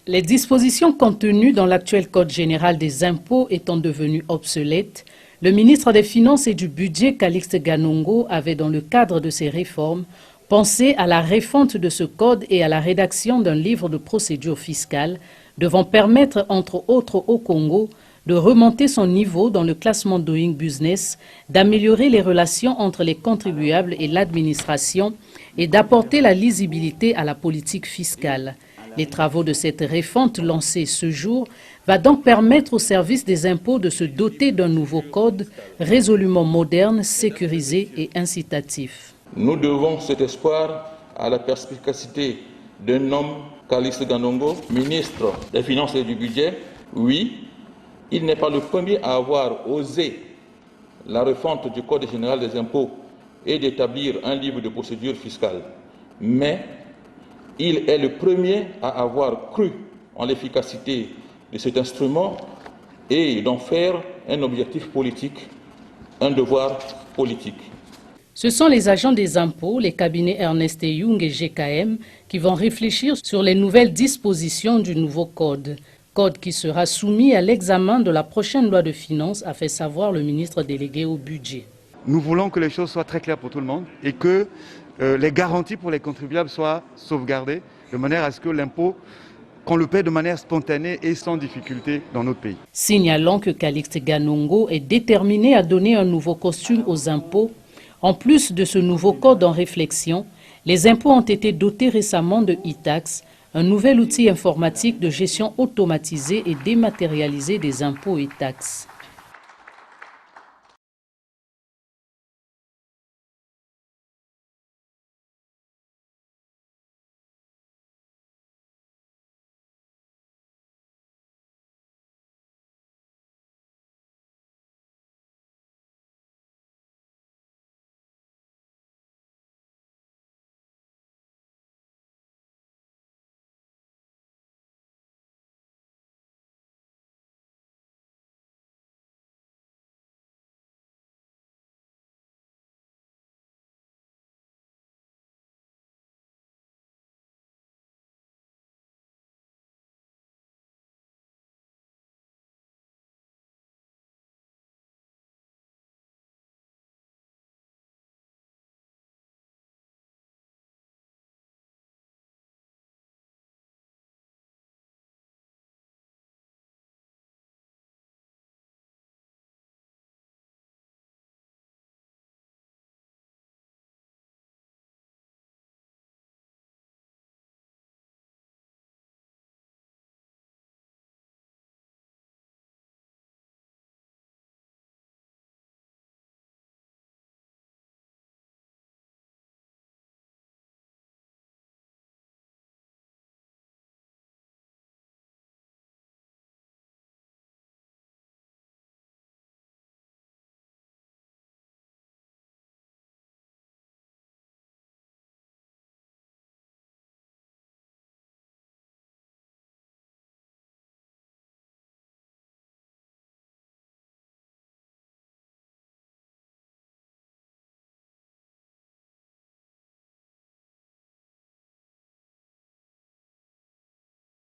Les dispositions contenues dans l'actuel Code général des impôts étant devenues obsolètes, le ministre des Finances et du Budget, Calixte Ganongo, avait dans le cadre de ces réformes pensé à la refonte de ce code et à la rédaction d'un livre de procédure fiscale devant permettre, entre autres au Congo, de remonter son niveau dans le classement Doing Business, d'améliorer les relations entre les contribuables et l'administration et d'apporter la lisibilité à la politique fiscale. Les travaux de cette refonte lancée ce jour va donc permettre au service des impôts de se doter d'un nouveau code résolument moderne, sécurisé et incitatif. Nous devons cet espoir à la perspicacité d'un homme, Calixte Ganongo, ministre des Finances et du Budget. Oui, il n'est pas le premier à avoir osé la refonte du Code général des impôts et d'établir un livre de procédure fiscale. Mais il est le premier à avoir cru en l'efficacité de cet instrument et d'en faire un objectif politique, un devoir politique. Ce sont les agents des impôts, les cabinets Ernst & Young et GKM qui vont réfléchir sur les nouvelles dispositions du nouveau code. Code qui sera soumis à l'examen de la prochaine loi de finances, a fait savoir le ministre délégué au budget. Nous voulons que les choses soient très claires pour tout le monde et que les garanties pour les contribuables soient sauvegardées de manière à ce que l'impôt, qu'on le paie de manière spontanée et sans difficulté dans notre pays. Signalons que Calixte Ganongo est déterminé à donner un nouveau costume aux impôts. En plus de ce nouveau code en réflexion, les impôts ont été dotés récemment de e-tax, un nouvel outil informatique de gestion automatisée et dématérialisée des impôts et taxes.